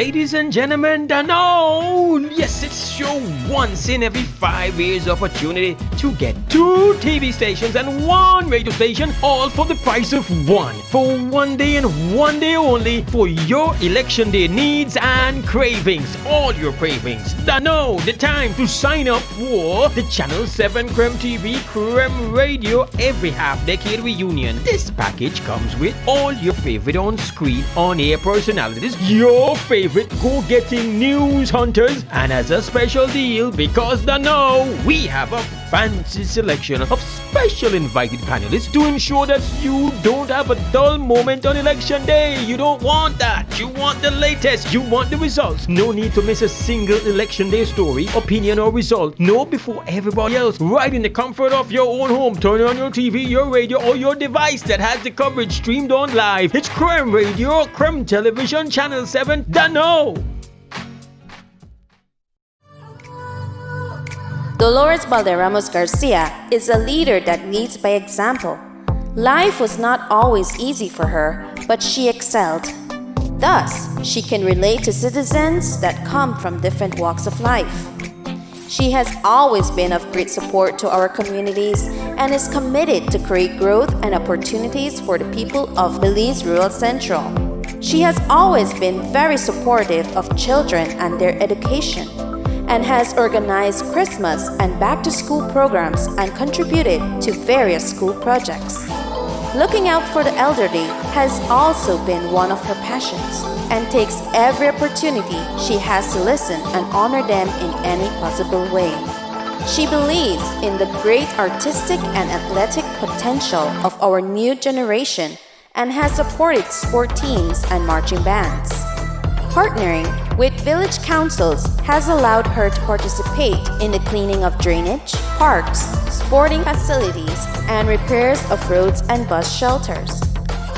Ladies and gentlemen, no! Yes, it's your once in every 5 years opportunity to get 2 TV stations and 1 radio station, all for the price of 1. For 1 day and 1 day only for your election day needs and cravings. All your cravings. No, the time to sign up for the Channel 7 Creme TV Creme Radio every half-decade reunion. This package comes with all your favorite on-screen, on-air personalities, your favorite go-getting news hunters, and as a special deal, because we have a fancy selection of special invited panelists to ensure that you don't have a dull moment on election day. You don't want that. You want the latest. You want the results. No need to miss a single election day story, opinion, or result. Know before everybody else, right in the comfort of your own home. Turn on your TV, your radio, or your device that has the coverage streamed on live. It's Creme Radio, Creme Television, Channel 7. Dolores Valderramos Garcia is a leader that leads by example. Life was not always easy for her, but she excelled. Thus, she can relate to citizens that come from different walks of life. She has always been of great support to our communities and is committed to create growth and opportunities for the people of Belize Rural Central. She has always been very supportive of children and their education, and has organized Christmas and back-to-school programs and contributed to various school projects. Looking out for the elderly has also been one of her passions, and takes every opportunity she has to listen and honor them in any possible way. She believes in the great artistic and athletic potential of our new generation and has supported sport teams and marching bands. Partnering with village councils has allowed her to participate in the cleaning of drainage, parks, sporting facilities, and repairs of roads and bus shelters.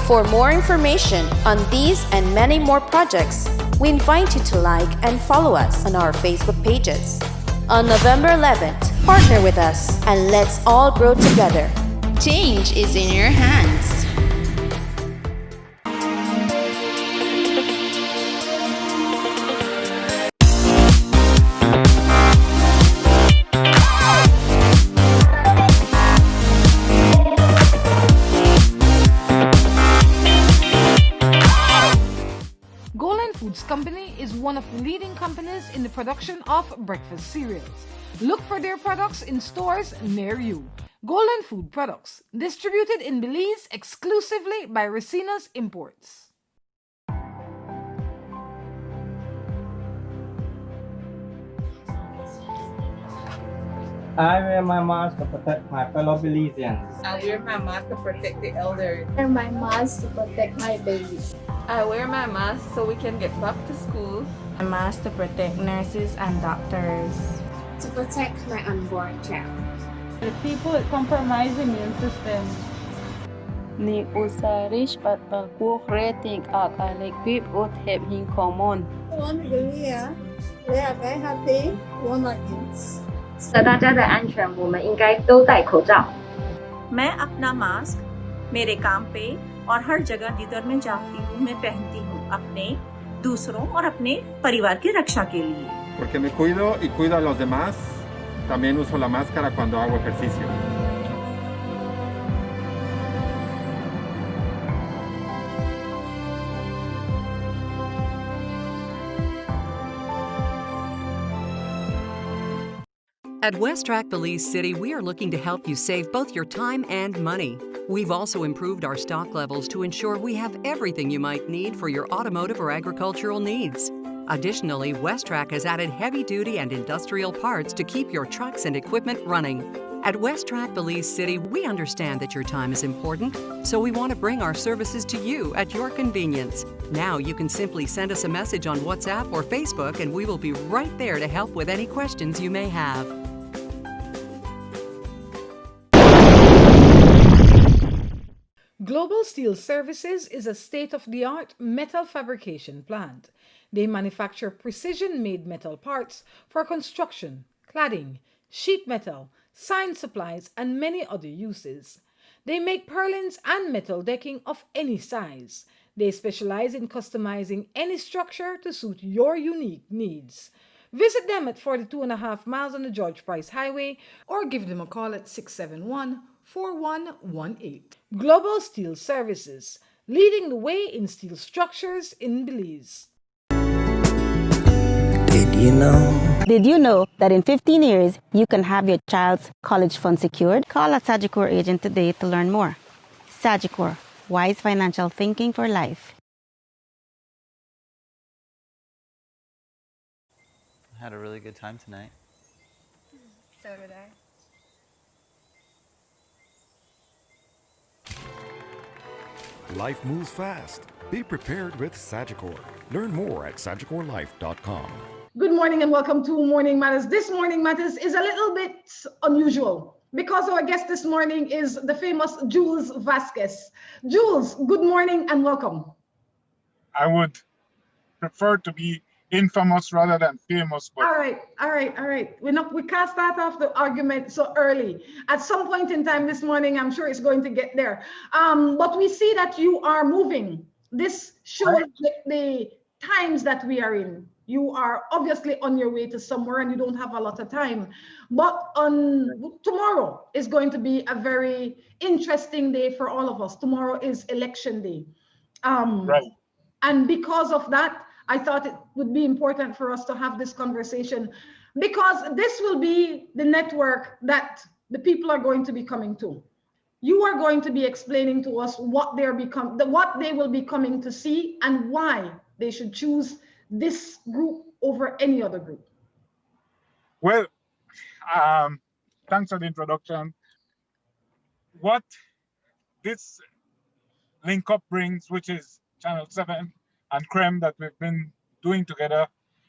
For more information on these and many more projects, we invite you to like and follow us on our Facebook pages. On November 11th, partner with us and let's all grow together. Change is in your hands. Company is one of the leading companies in the production of breakfast cereals. Look for their products in stores near you. Golden Food Products, distributed in Belize exclusively by Racina's Imports. I wear my mask to protect my fellow Belizeans. I wear my mask to protect the elders. I wear my mask to protect my babies. I wear my mask so we can get back to school. A mask to protect nurses and doctors. To protect my unborn child. The people with compromised immune systems. Ni usarish pat balku rating ak alek bib ut heb hin common. One Korea, we are very happy. One against. 为了大家的安全，我们应该都戴口罩。 मैं अपना mask मेरे काम पे और हर जगह जिधर मैं जाती हूँ मैं पहनती हूँ अपने, दूसरों और अपने परिवार की रक्षा के लिए. Porque me cuido y cuido a los demás, también uso la máscara cuando hago ejercicio. At West Track Belize City, we are looking to help you save both your time and money. We've also improved our stock levels to ensure we have everything you might need for your automotive or agricultural needs. Additionally, West Track has added heavy-duty and industrial parts to keep your trucks and equipment running. At West Track Belize City, we understand that your time is important, so we want to bring our services to you at your convenience. Now you can simply send us a message on WhatsApp or Facebook and we will be right there to help with any questions you may have. Global Steel Services is a state-of-the-art metal fabrication plant. They manufacture precision-made metal parts for construction, cladding, sheet metal, sign supplies, and many other uses. They make purlins and metal decking of any size. They specialize in customizing any structure to suit your unique needs. Visit them at 42.5 miles on the George Price Highway or give them a call at 671-4118. Global Steel Services, leading the way in steel structures in Belize. Did you know that in 15 years you can have your child's college fund secured? Call a Sagicor agent today to learn more. Sagicor, wise financial thinking for life. I had a really good time tonight. So did I. Life moves fast. Be prepared with Sagicor. Learn more at sagicorlife.com. Good morning and welcome to Morning Matters. This Morning Matters is a little bit unusual because our guest this morning is the famous Jules Vasquez. Jules, good morning and welcome. I would prefer to be infamous rather than famous. But all right. We can't start off the argument so early. At some point in time this morning, I'm sure it's going to get there. But we see that you are moving. This shows the times that we are in. You are obviously on your way to somewhere and you don't have a lot of time. But tomorrow is going to be a very interesting day for all of us. Tomorrow is election day. And because of that, I thought it would be important for us to have this conversation because this will be the network that the people are going to be coming to. You are going to be explaining to us what they will be coming to see and why they should choose this group over any other group. Well, thanks for the introduction. What this link up brings, which is Channel 7 and CREM that we've been doing together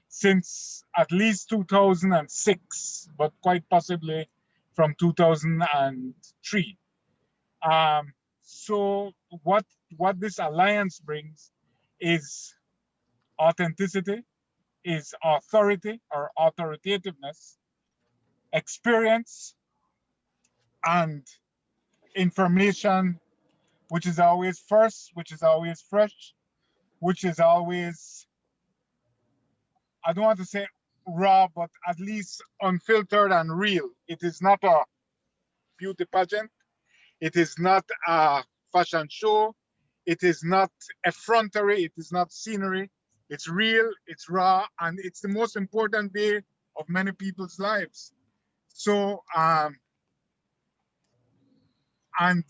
since at least 2006, but quite possibly from 2003. So what this alliance brings is authenticity, is authority or authoritativeness, experience, and information, which is always first, which is always fresh, which is always, I don't want to say raw, but at least unfiltered and real. It is not a beauty pageant. It is not a fashion show. It is not effrontery. It is not scenery. It's real, it's raw, and it's the most important day of many people's lives. So, and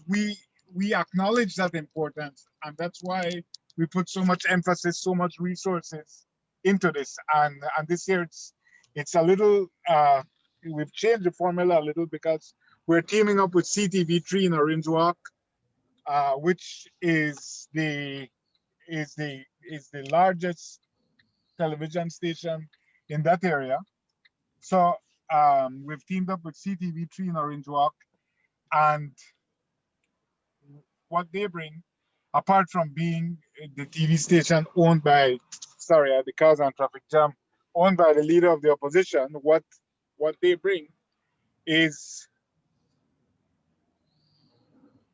we acknowledge that importance, and that's why we put so much emphasis, so much resources into this. And this year it's a little, we've changed the formula a little because we're teaming up with CTV3 in Orange Walk, which is the largest television station in that area. So we've teamed up with CTV3 in Orange Walk, and what they bring, apart from being the TV station owned by, the cars and traffic jam, owned by the leader of the opposition, what they bring is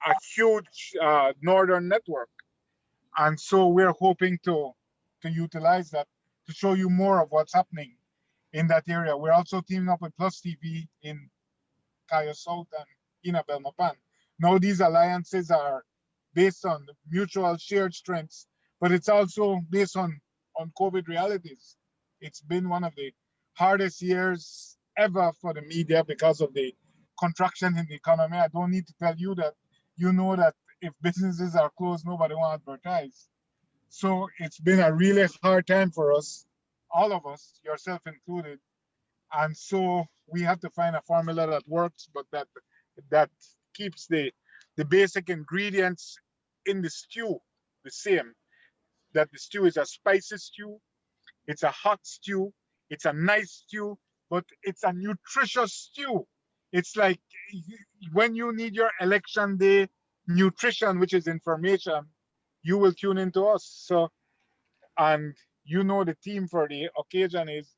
a huge northern network. And so we're hoping to utilize that to show you more of what's happening in that area. We're also teaming up with Plus TV in Cayo South and Inabel Mapan. Now these alliances are based on mutual shared strengths, but it's also based on COVID realities. It's been one of the hardest years ever for the media because of the contraction in the economy. I don't need to tell you that. You know that if businesses are closed, nobody wants to advertise. So it's been a really hard time for us, all of us, yourself included. And so we have to find a formula that works, but that keeps the basic ingredients in the stew the same. That the stew is a spicy stew, it's a hot stew, it's a nice stew, but it's a nutritious stew. It's like when you need your election day nutrition, which is information, you will tune into us. So, and you know the theme for the occasion is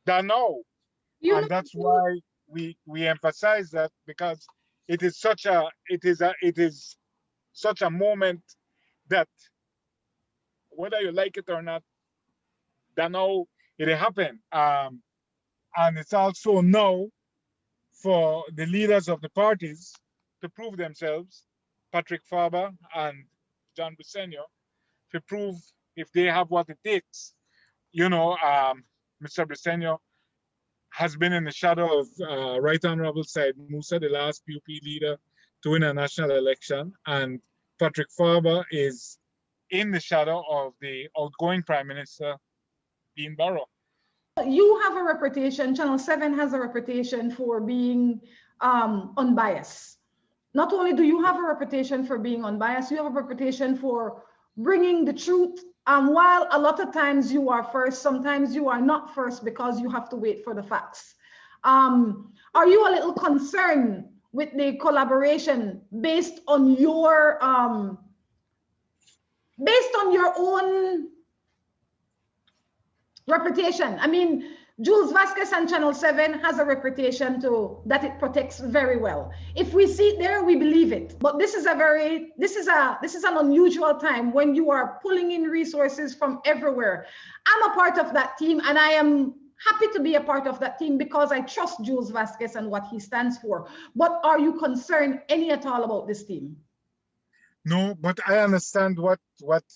the now. And that's why we emphasize that, because it is such a moment that whether you like it or not, that now it happened. And it's also now for the leaders of the parties to prove themselves, Patrick Faber and John Briceño, to prove if they have what it takes. Mr. Briceño has been in the shadow of Right Honorable Said Musa, the last PUP leader to win a national election, and Patrick Faber is in the shadow of the outgoing Prime Minister, Dean Barrow. You have a reputation, Channel 7 has a reputation for being unbiased. Not only do you have a reputation for being unbiased, you have a reputation for bringing the truth. While a lot of times you are first, sometimes you are not first because you have to wait for the facts. Are you a little concerned with the collaboration based on your own reputation? I mean, Jules Vasquez and Channel 7 has a reputation that it protects very well. If we see it there, we believe it. But this is an unusual time when you are pulling in resources from everywhere. I'm a part of that team, and I am happy to be a part of that team because I trust Jules Vasquez and what he stands for. But are you concerned any at all about this team? No, but I understand what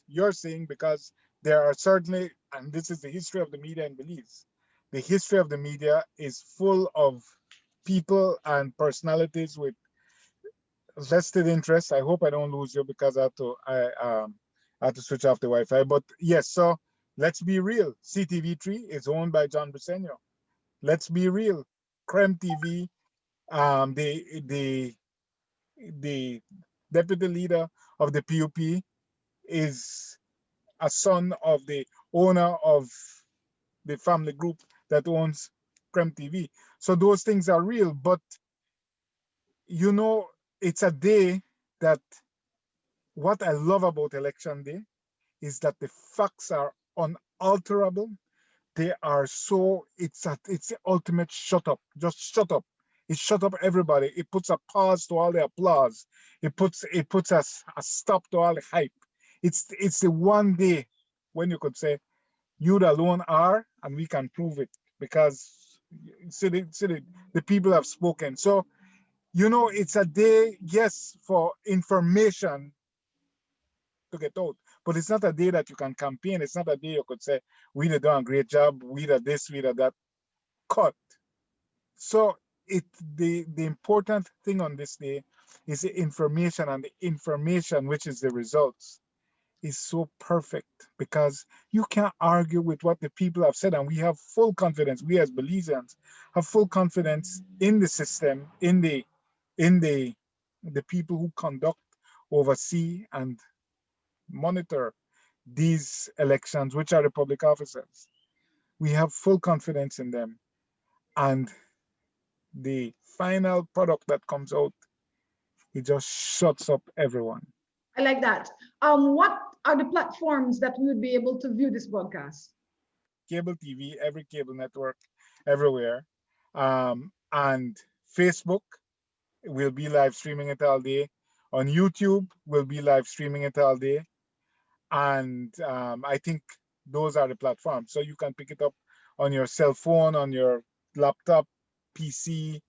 you're saying, because there are certainly, and this is the history of the media in Belize, the history of the media is full of people and personalities with vested interests. I hope I don't lose you because I had to switch off the Wi-Fi. But yes, so let's be real. CTV3 is owned by John Briceño. Let's be real. Creme TV, the deputy leader of the PUP is a son of the owner of the family group that owns Creme TV. So those things are real, but it's a day that what I love about election day is that the facts are unalterable. They are it's the ultimate shut up. Just shut up. It shut up everybody. It puts a pause to all the applause. It puts a stop to all the hype. It's the one day when you could say, you alone are, and we can prove it, because the people have spoken. So, it's a day, yes, for information to get out, but it's not a day that you can campaign. It's not a day you could say, we did done a great job, we did this, we did that. Cut. So the important thing on this day is the information, and the information, which is the results, is so perfect, because you can't argue with what the people have said, and we have full confidence. We as Belizeans have full confidence in the system, in the people who conduct, oversee, and monitor these elections, which are the public officers. We have full confidence in them, and the final product that comes out, it just shuts up everyone. I like that. What are the platforms that we would be able to view this broadcast? Cable TV, every cable network, everywhere. And Facebook, we'll be live streaming it all day. On YouTube, we'll be live streaming it all day. And I think those are the platforms. So you can pick it up on your cell phone, on your laptop, PC,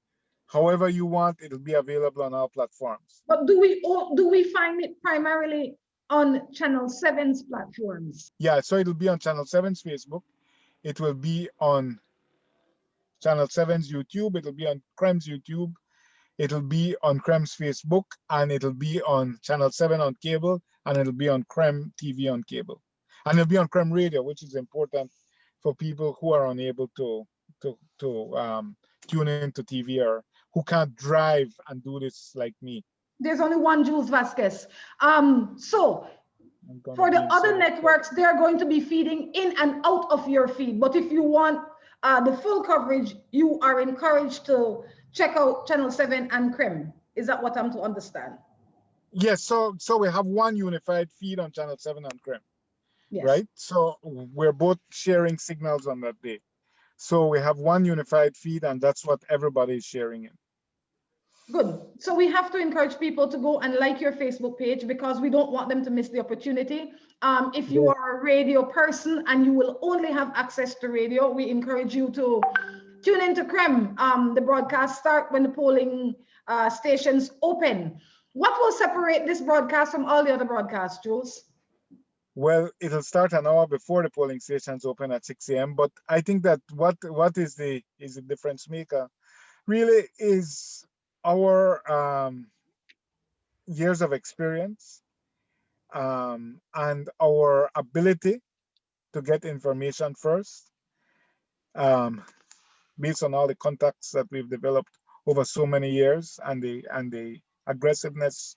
however you want. It'll be available on all platforms. But do we find it primarily on Channel 7's platforms? Yeah, so it'll be on Channel 7's Facebook. It will be on Channel 7's YouTube. It'll be on Creme's YouTube. It'll be on Creme's Facebook, and it'll be on Channel 7 on cable, and it'll be on Creme TV on cable. And it'll be on Creme Radio, which is important for people who are unable to tune into TV, or who can't drive and do this like me. There's only one Jules Vasquez. So for the other networks, they're going to be feeding in and out of your feed. But if you want the full coverage, you are encouraged to check out Channel 7 and Creme. Is that what I'm to understand? Yes, so we have one unified feed on Channel 7 and Creme, yes. Right? So we're both sharing signals on that day. So we have one unified feed, and that's what everybody is sharing in. Good. So we have to encourage people to go and like your Facebook page because we don't want them to miss the opportunity. If you are a radio person and you will only have access to radio, we encourage you to tune into CREM. The broadcast start when the polling stations open. What will separate this broadcast from all the other broadcasts, Jules? Well, it'll start an hour before the polling stations open at 6 a.m. But I think that what is the difference maker really is our years of experience and our ability to get information first, based on all the contacts that we've developed over so many years, and the aggressiveness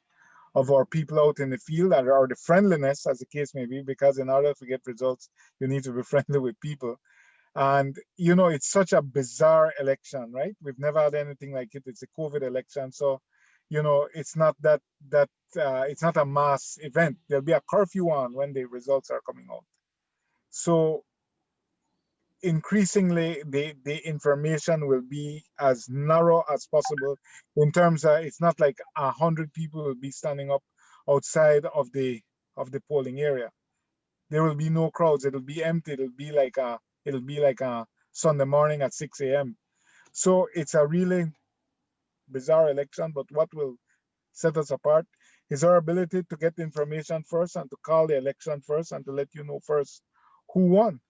of our people out in the field, or the friendliness, as the case may be, because in order to get results, you need to be friendly with people. And it's such a bizarre election, right? We've never had anything like it. It's a COVID election, so it's not that it's not a mass event. There'll be a curfew on when the results are coming out. So increasingly, the information will be as narrow as possible in terms of, it's not like 100 people will be standing up outside of the polling area. There will be no crowds. It'll be empty. It'll be like a Sunday morning at 6 a.m. So it's a really bizarre election, but what will set us apart is our ability to get the information first and to call the election first and to let you know first who won.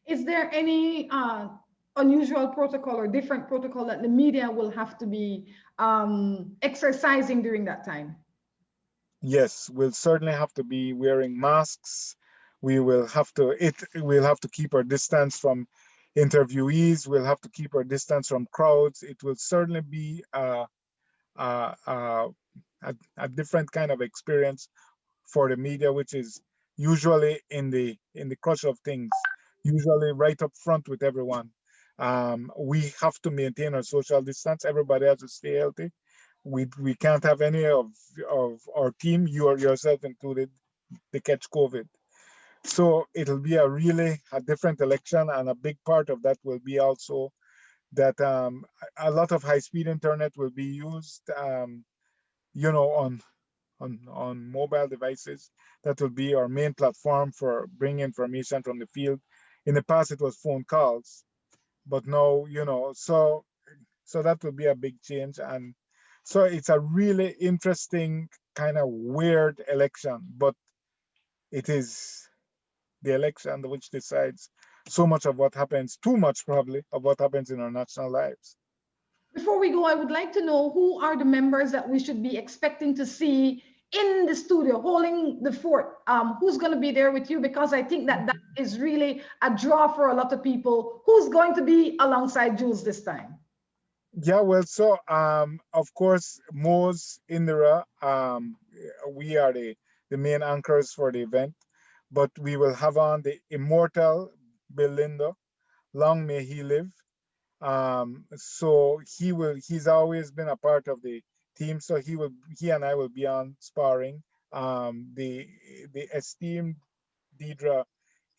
Is there any unusual protocol or different protocol that the media will have to be exercising during that time? Yes, we'll certainly have to be wearing masks. We'll have to keep our distance from interviewees. We'll have to keep our distance from crowds. It will certainly be a different kind of experience for the media, which is usually in the crush of things, usually right up front with everyone. We have to maintain our social distance. Everybody has to stay healthy. We can't have any of our team, you or yourself included, they catch COVID. So it'll be a different election, and a big part of that will be also that a lot of high-speed internet will be used, on mobile devices. That will be our main platform for bringing information from the field. In the past, it was phone calls, but now, so that will be a big change. And so it's a really interesting, kind of weird election, but it is the election which decides so much of what happens, too much probably, of what happens in our national lives. Before we go, I would like to know who are the members that we should be expecting to see in the studio holding the fort. Who's going to be there with you? Because I think that is really a draw for a lot of people. Who's going to be alongside Jules this time? Yeah, well, so of course, Mose, Indira, we are the main anchors for the event, but we will have on the immortal Belinda, long may he live. So he's always been a part of the team, so he and I will be on sparring. The esteemed Deidre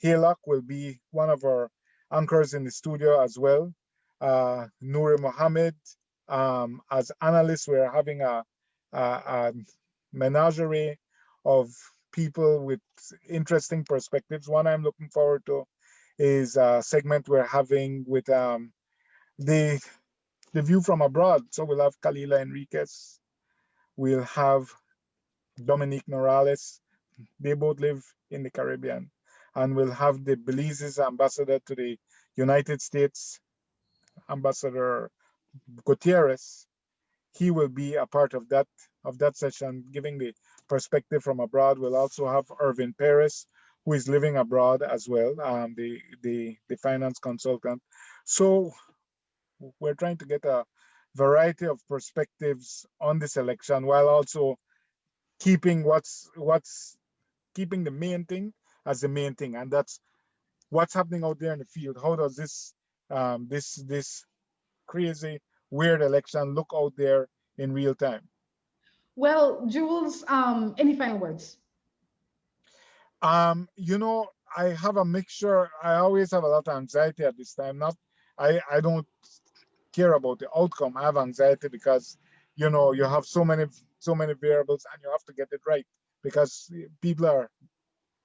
Haylock will be one of our anchors in the studio as well. Nouri Mohammed, as analysts, we're having a menagerie of people with interesting perspectives. One I'm looking forward to is a segment we're having with the view from abroad. So we'll have Kalila Enriquez, we'll have Dominique Morales. They both live in the Caribbean. And we'll have the Belize's ambassador to the United States, Ambassador Gutierrez. He will be a part of that session, giving the perspective from abroad. We'll also have Irvin Perez, who is living abroad as well, the finance consultant. So we're trying to get a variety of perspectives on this election, while also keeping keeping the main thing as the main thing, and that's what's happening out there in the field. How does this this crazy, weird election look out there in real time? Well, Jules, any final words? I have a mixture. I always have a lot of anxiety at this time. I don't care about the outcome. I have anxiety because, you know, you have so many variables and you have to get it right because people are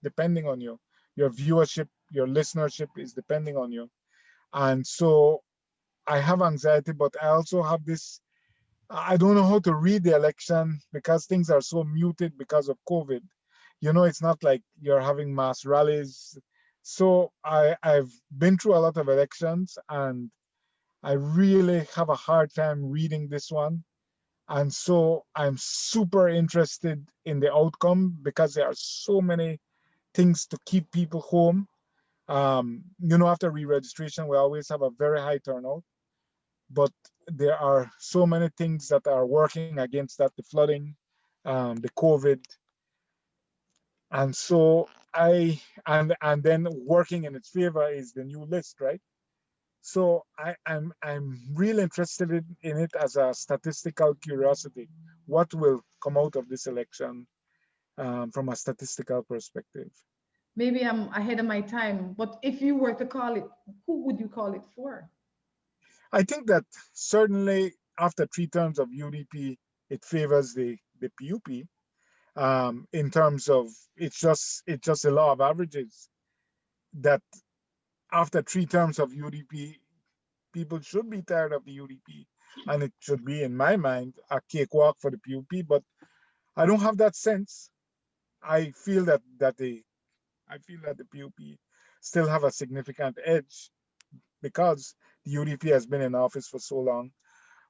depending on you. Your viewership, your listenership is depending on you. And so I have anxiety, but I also have this, I don't know how to read the election because things are so muted because of COVID. You know, it's not like you're having mass rallies. So I've been through a lot of elections and I really have a hard time reading this one. And so I'm super interested in the outcome because there are so many things to keep people home. You know, after re-registration, we always have a very high turnout, but there are so many things that are working against that, the flooding, the COVID. And so and then working in its favor is the new list, right? So I'm really interested in it as a statistical curiosity. What will come out of this election from a statistical perspective? Maybe I'm ahead of my time, but if you were to call it, who would you call it for? I think that certainly after 3 terms of UDP, it favors the PUP in terms of it's just a law of averages that after 3 terms of UDP, people should be tired of the UDP, and it should be, in my mind, a cakewalk for the PUP. But I don't have that sense. I feel that the PUP still have a significant edge because the UDP has been in office for so long.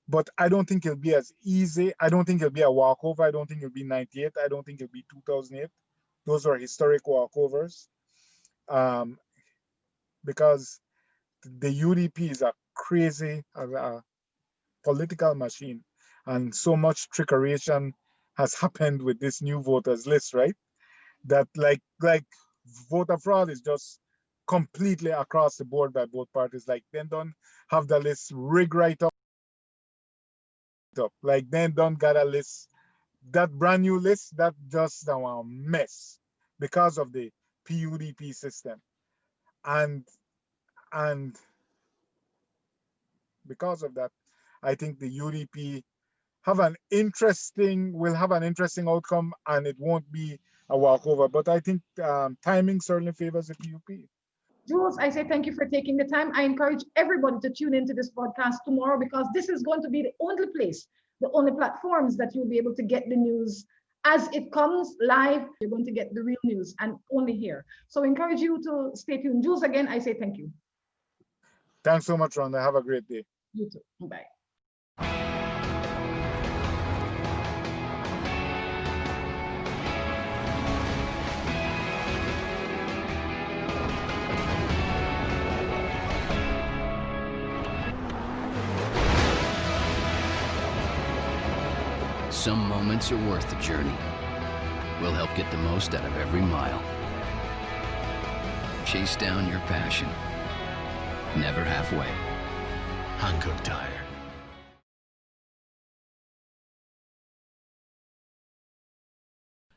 But I don't think it'll be as easy. I don't think it'll be a walkover. I don't think it'll be 98. I don't think it'll be 2008. Those are historic walkovers because the UDP is a crazy political machine, and so much trickeration has happened with this new voters list, right? That like voter fraud is just completely across the board by both parties. Like then don't have the list rigged right up. Like then don't got a list, that brand new list that just a mess because of the PUDP system. And because of that, I think the UDP will have an interesting outcome, and it won't be a walkover. But I think timing certainly favors the PUP. Jules, I say thank you for taking the time. I encourage everybody to tune into this podcast tomorrow because this is going to be the only place, the only platforms that you'll be able to get the news as it comes live. You're going to get the real news and only here. So I encourage you to stay tuned. Jules, again, I say thank you. Thanks so much, Rhonda. Have a great day. You too. Bye. Some moments are worth the journey. We'll help get the most out of every mile. Chase down your passion. Never halfway. Hankook Tire.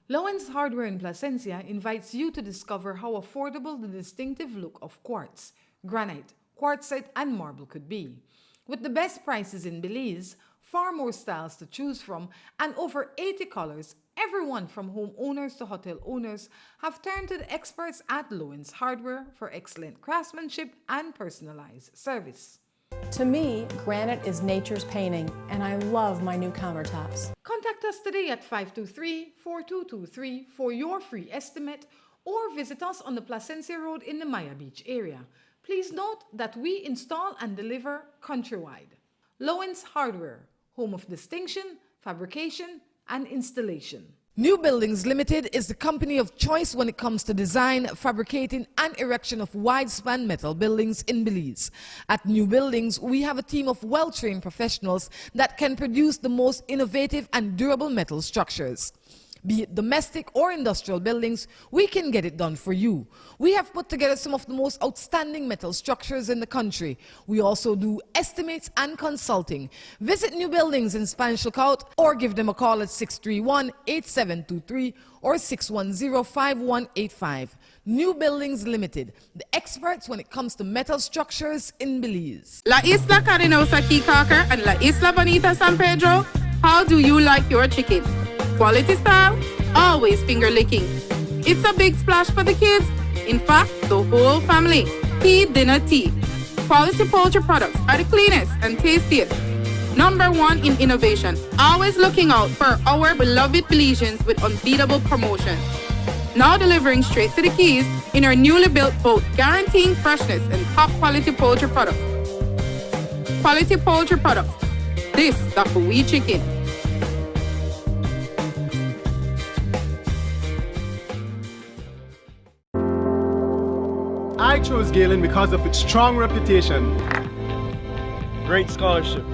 Lowen's Hardware in Placencia invites you to discover how affordable the distinctive look of quartz, granite, quartzite, and marble could be. With the best prices in Belize, far more styles to choose from, and over 80 colors, everyone from homeowners to hotel owners have turned to the experts at Lowen's Hardware for excellent craftsmanship and personalized service. To me, granite is nature's painting, and I love my new countertops. Contact us today at 523-4223 for your free estimate, or visit us on the Placencia Road in the Maya Beach area. Please note that we install and deliver countrywide. Lowen's Hardware, home of distinction, fabrication, and installation. New Buildings Limited is the company of choice when it comes to design, fabricating, and erection of wide-span metal buildings in Belize. At New Buildings, we have a team of well-trained professionals that can produce the most innovative and durable metal structures. Be it domestic or industrial buildings, we can get it done for you. We have put together some of the most outstanding metal structures in the country. We also do estimates and consulting. Visit New Buildings in Spanish Lookout or give them a call at 631-8723 or 610-5185. New Buildings Limited, the experts when it comes to metal structures in Belize. La Isla Carinosa Key Cocker and La Isla Bonita San Pedro, how do you like your chicken? Quality style, always finger licking. It's a big splash for the kids. In fact, the whole family. Tea, dinner, tea. Quality poultry products are the cleanest and tastiest. #1 in innovation. Always looking out for our beloved Belizeans with unbeatable promotions. Now delivering straight to the Keys in our newly built boat, guaranteeing freshness and top quality poultry products. Quality poultry products. This the Hawaii chicken. I chose Galen because of its strong reputation, great scholarships.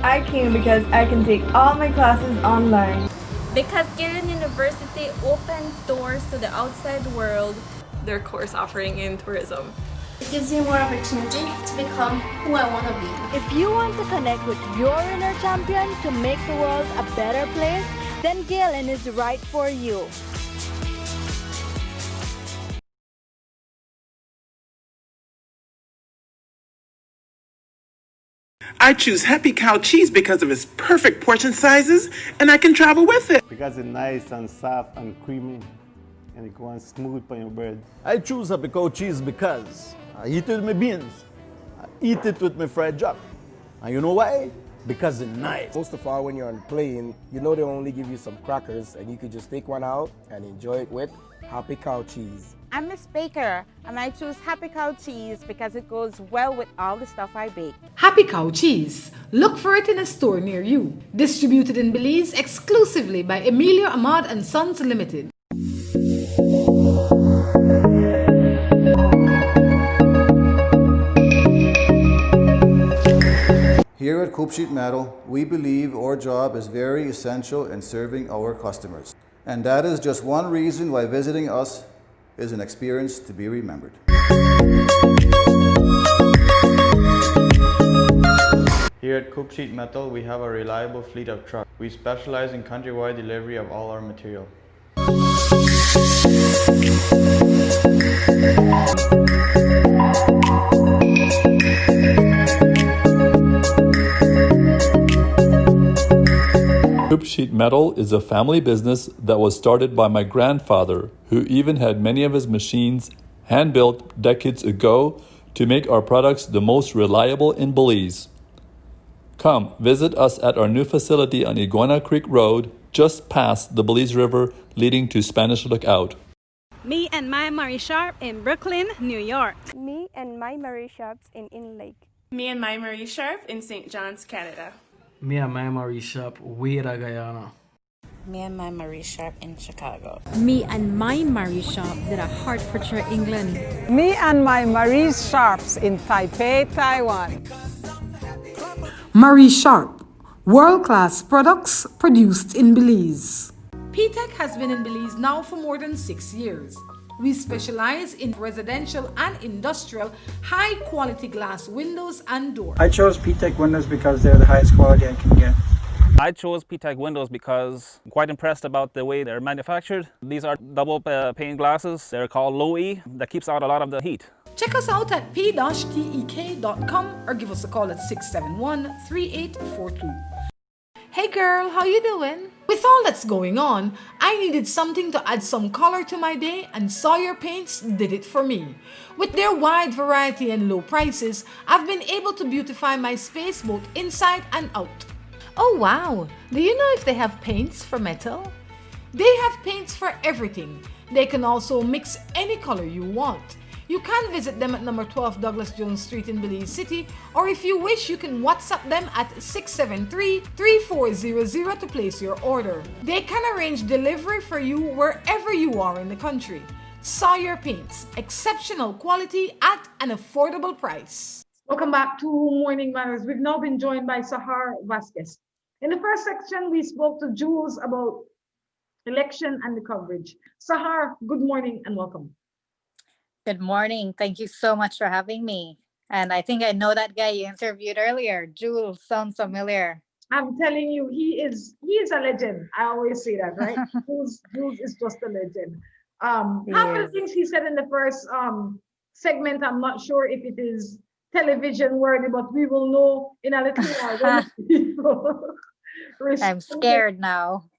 I came because I can take all my classes online. Because Galen University opens doors to the outside world. Their course offering in tourism. It gives you more opportunity to become who I want to be. If you want to connect with your inner champion to make the world a better place, then Galen is right for you. I choose Happy Cow cheese because of its perfect portion sizes, and I can travel with it. Because it's nice and soft and creamy, and it goes smooth on your bread. I choose Happy Cow cheese because I eat it with my beans. I eat it with my fried jack. And you know why? Because it's nice. Most of all, when you're on the plane, you know they only give you some crackers, and you could just take one out and enjoy it with Happy Cow cheese. I'm Miss Baker, and I choose Happy Cow cheese because it goes well with all the stuff I bake. Happy Cow cheese. Look for it in a store near you. Distributed in Belize exclusively by Emilio Ahmad and Sons Limited. Here at Coop Sheet Metal, we believe our job is very essential in serving our customers. And that is just one reason why visiting us is an experience to be remembered. Here at Coop Sheet Metal, we have a reliable fleet of trucks. We specialize in countrywide delivery of all our material. Coop Sheet Metal is a family business that was started by my grandfather, who even had many of his machines hand-built decades ago to make our products the most reliable in Belize. Come visit us at our new facility on Iguana Creek Road, just past the Belize River leading to Spanish Lookout. Me and my Marie Sharp in Brooklyn, New York. Me and my Marie Shops in Lake. Me and my Marie Sharp in St. John's, Canada. Me and my Marie Shop, Wera, Guyana. Me and my Marie Sharp in Chicago. Me and my Marie Shop did a Hertfordshire, England. Me and my Marie Sharps in Taipei, Taiwan. Marie Sharp, world-class products produced in Belize. P-Tech has been in Belize now for more than 6 years. We specialize in residential and industrial high-quality glass windows and doors. I chose P-Tech windows because they're the highest quality I can get. I chose P-Tech windows because I'm quite impressed about the way they're manufactured. These are double pane glasses. They're called low E. That keeps out a lot of the heat. Check us out at p-tek.com or give us a call at 671-3842. Hey girl, how you doing? With all that's going on, I needed something to add some color to my day, and Sawyer Paints did it for me. With their wide variety and low prices, I've been able to beautify my space both inside and out. Oh wow, do you know if they have paints for metal? They have paints for everything. They can also mix any color you want. You can visit them at number 12 Douglas Jones Street in Belize City, or if you wish, you can WhatsApp them at 673-3400 to place your order. They can arrange delivery for you wherever you are in the country. Sawyer Paints, exceptional quality at an affordable price. Welcome back to Morning Manners. We've now been joined by Sahar Vasquez. In the first section, we spoke to Jules about election and the coverage. Sahar, good morning and welcome. Good morning. Thank you so much for having me. And I think I know that guy you interviewed earlier. Jules sounds familiar. I'm telling you, he is a legend. I always say that, right? Jules is just a legend. Half of the things he said in the first segment, I'm not sure if it is television worthy, but we will know in a little while when people I'm scared now.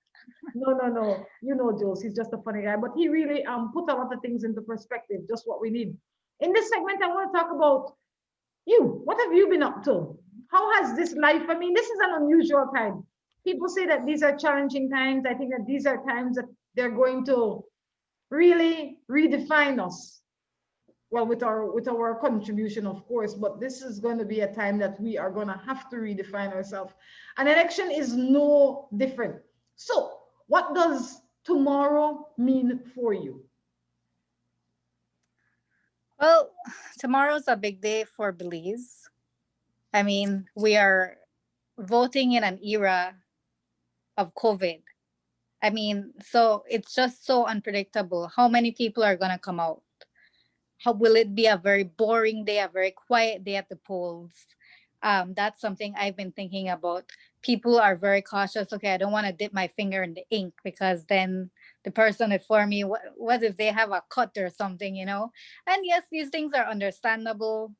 No. You know, Jules, he's just a funny guy, but he really put a lot of things into perspective, just what we need. In this segment, I want to talk about you. What have you been up to? How has this life, I mean, this is an unusual time. People say that these are challenging times. I think that these are times that they're going to really redefine us. Well, with our contribution, of course, but this is going to be a time that we are going to have to redefine ourselves. An election is no different. So, what does tomorrow mean for you? Well, tomorrow's a big day for Belize. I mean, we are voting in an era of COVID. I mean, so it's just so unpredictable. How many people are going to come out? How will it be a very boring day, a very quiet day at the polls? That's something I've been thinking about. People are very cautious. Okay, I don't want to dip my finger in the ink because then the person before me, what if they have a cut or something, you know? And yes, these things are understandable.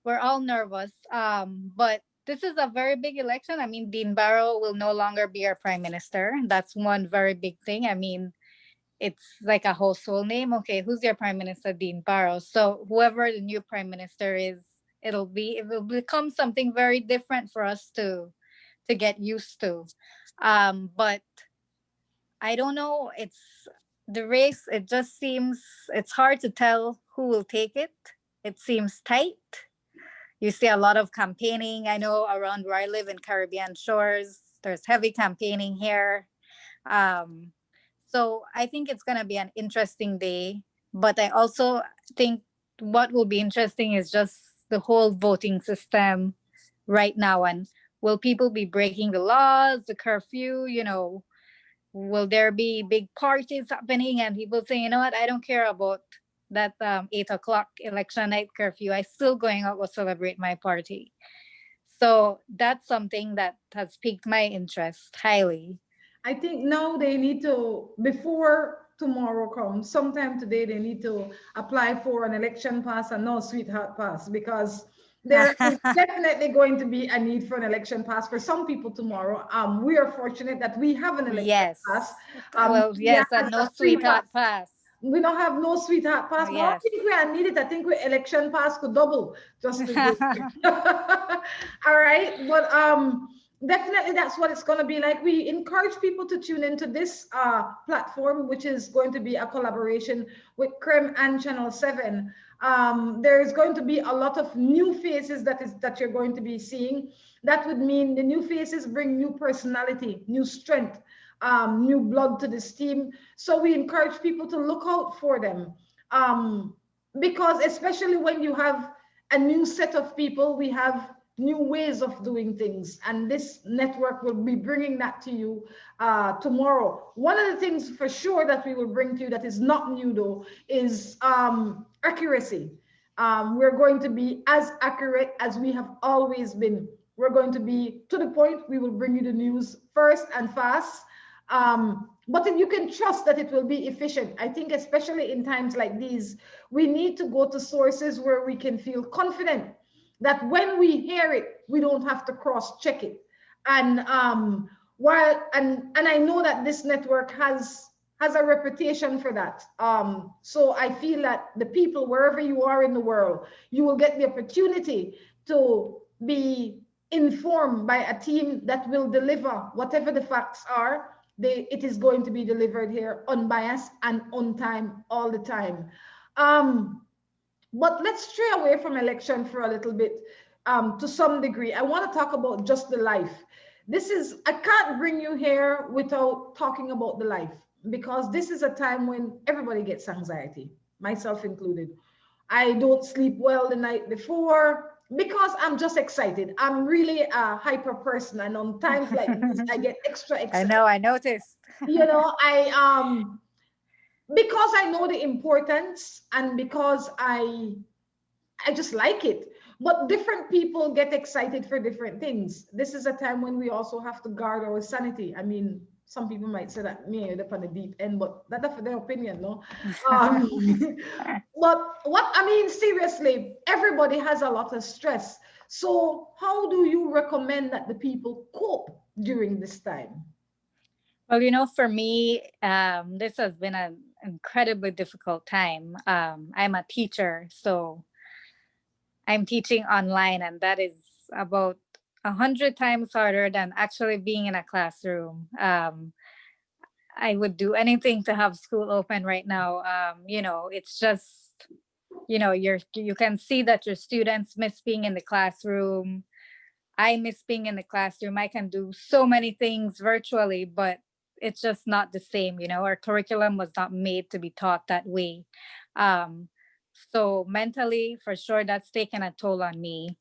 We're all nervous. But this is a very big election. I mean, Dean Barrow will no longer be our prime minister. That's one very big thing. I mean, it's like a household name. Okay, who's your prime minister? Dean Barrow. So whoever the new prime minister is, it will become something very different for us to get used to. But I don't know. It's the race. It just seems it's hard to tell who will take it. It seems tight. You see a lot of campaigning. I know around where I live in Caribbean shores, there's heavy campaigning here. So I think it's going to be an interesting day. But I also think what will be interesting is just the whole voting system right now. And will people be breaking the laws, the curfew, you know? Will there be big parties happening and people say, you know what, I don't care about that 8 o'clock election night curfew. I'm still going out to celebrate my party. So that's something that has piqued my interest highly. I think now they need to, before tomorrow comes, sometime today, they need to apply for an election pass and no sweetheart pass, because there is definitely going to be a need for an election pass for some people tomorrow. We are fortunate that we have an election pass. And no sweetheart pass. We don't have no sweetheart pass. But I think we are needed. I think we election pass could double just to do. All right, but definitely that's what it's going to be like. We encourage people to tune into this platform, which is going to be a collaboration with Creme and Channel 7. There is going to be a lot of new faces that you're going to be seeing. That would mean the new faces bring new personality, new strength, new blood to this team. So we encourage people to look out for them, because especially when you have a new set of people, we have new ways of doing things, and this network will be bringing that to you tomorrow. One of the things for sure that we will bring to you that is not new though is accuracy. We're going to be as accurate as we have always been. We're going to be to the point. We will bring you the news first and fast, but if you can trust that it will be efficient. I think especially in times like these, we need to go to sources where we can feel confident that when we hear it, we don't have to cross-check it. And and I know that this network has a reputation for that. So I feel that the people, wherever you are in the world, you will get the opportunity to be informed by a team that will deliver whatever the facts are. It is going to be delivered here unbiased and on time all the time. But let's stray away from election for a little bit, to some degree. I want to talk about just the life. I can't bring you here without talking about the life, because this is a time when everybody gets anxiety, myself included. I don't sleep well the night before. because I'm just excited. I'm really a hyper person, and on times like this, I get extra excited. I know, I noticed. Because I know the importance, and because I just like it. But different people get excited for different things. This is a time when we also have to guard our sanity. I mean, some people might say that me up on the deep end, but that's their opinion, no? But seriously, everybody has a lot of stress. So how do you recommend that the people cope during this time? Well, for me, this has been an incredibly difficult time. I'm a teacher, so I'm teaching online, and that is about 100 times harder than actually being in a classroom. I would do anything to have school open right now. It's just, you can see that your students miss being in the classroom. I miss being in the classroom. I can do so many things virtually, but it's just not the same. Our curriculum was not made to be taught that way. So mentally, for sure, that's taken a toll on me,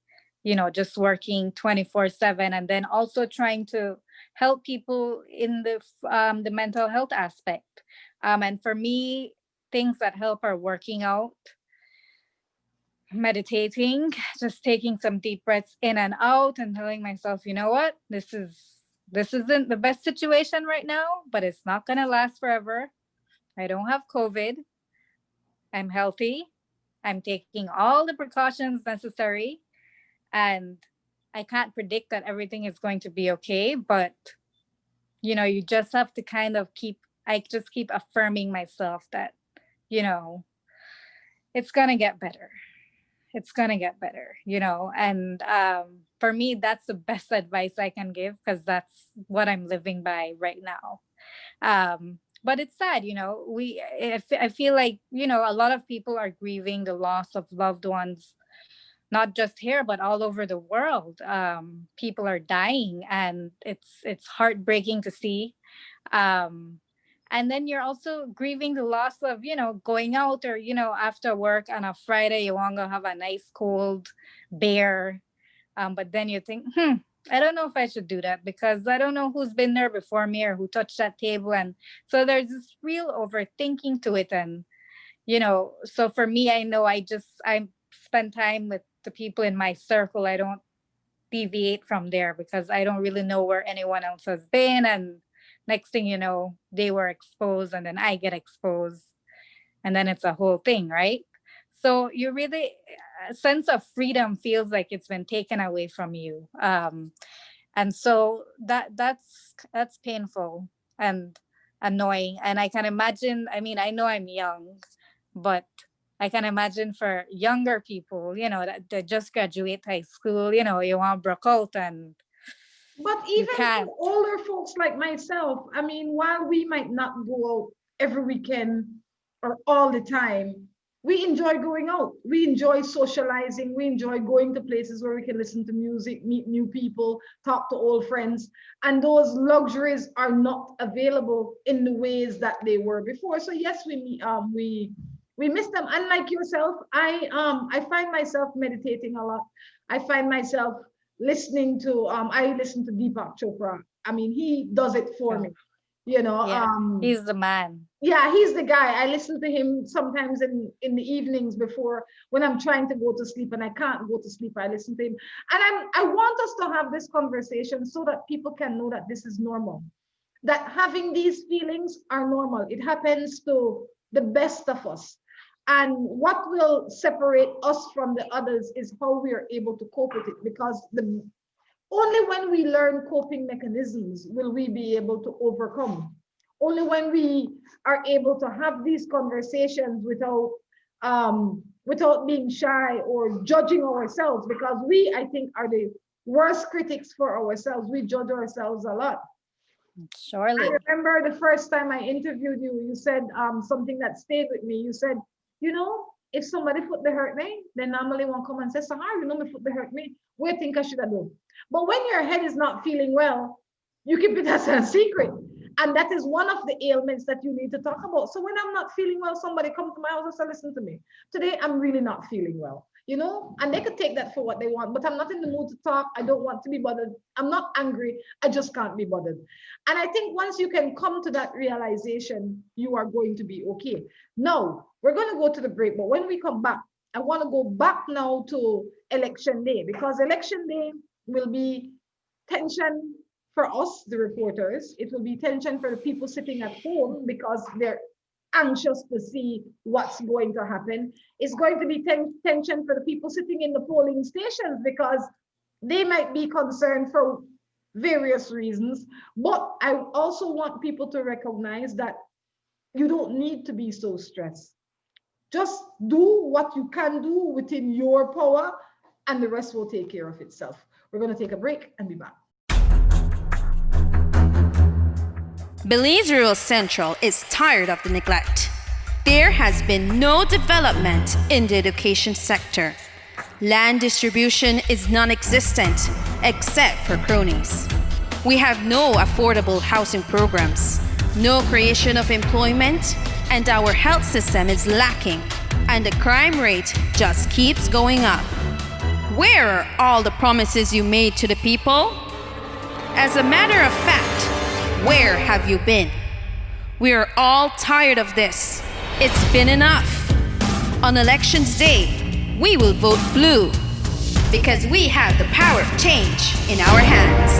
just working 24/7, and then also trying to help people in the mental health aspect. And for me, things that help are working out, meditating, just taking some deep breaths in and out, and telling myself, you know what, this isn't the best situation right now, but it's not going to last forever. I don't have COVID. I'm healthy. I'm taking all the precautions necessary, and I can't predict that everything is going to be okay, but you just have to kind of keep affirming myself that, it's going to get better. It's going to get better, and for me, that's the best advice I can give, because that's what I'm living by right now. But it's sad, I feel like, a lot of people are grieving the loss of loved ones, not just here, but all over the world. People are dying, and it's heartbreaking to see. And then you're also grieving the loss of, going out, or, after work on a Friday, you want to have a nice cold beer. But then you think, I don't know if I should do that, because I don't know who's been there before me or who touched that table. And so there's this real overthinking to it. And, so for me, I know I spend time with the people in my circle. I don't deviate from there, because I don't really know where anyone else has been. And next thing you know, they were exposed, and then I get exposed. And then it's a whole thing, right? So you really, a sense of freedom feels like it's been taken away from you. And so that's painful and annoying. And I can imagine, I know I'm young, but I can imagine for younger people, that just graduate high school, you want to broke out, and but even for older folks like myself, while we might not go out every weekend or all the time, we enjoy going out. We enjoy socializing. We enjoy going to places where we can listen to music, meet new people, talk to old friends. And those luxuries are not available in the ways that they were before. So yes, we miss them. Unlike yourself, I find myself meditating a lot. I find myself listening to I listen to Deepak Chopra. He does it for me. He's the man. Yeah, he's the guy. I listen to him sometimes in the evenings before, when I'm trying to go to sleep and I can't go to sleep. I listen to him, and I want us to have this conversation so that people can know that this is normal, that having these feelings are normal. It happens to the best of us. And what will separate us from the others is how we are able to cope with it, because only when we learn coping mechanisms will we be able to overcome. Only when we are able to have these conversations without being shy or judging ourselves, because we, I think, are the worst critics for ourselves. We judge ourselves a lot. Surely. I remember the first time I interviewed you, you said something that stayed with me. You said, if somebody foot they hurt me, they normally won't come and say, Sahar, my foot they hurt me. What do you think I should have done? But when your head is not feeling well, you keep it as a secret. And that is one of the ailments that you need to talk about. So when I'm not feeling well, somebody come to my house and say, listen to me, today I'm really not feeling well, you know, and they could take that for what they want, but I'm not in the mood to talk. I don't want to be bothered. I'm not angry. I just can't be bothered. And I think once you can come to that realization, you are going to be okay. Now, we're going to go to the break, but when we come back, I want to go back now to election day, because election day will be tension for us, the reporters. It will be tension for the people sitting at home because they're anxious to see what's going to happen. It's going to be tension for the people sitting in the polling stations because they might be concerned for various reasons. But I also want people to recognize that you don't need to be so stressed. Just do what you can do within your power, and the rest will take care of itself. We're going to take a break and be back. Belize Rural Central is tired of the neglect. There has been no development in the education sector. Land distribution is non-existent except for cronies. We have no affordable housing programs, no creation of employment, and our health system is lacking, and the crime rate just keeps going up. Where are all the promises you made to the people? As a matter of fact, where have you been? We are all tired of this. It's been enough. On elections day, we will vote blue because we have the power of change in our hands.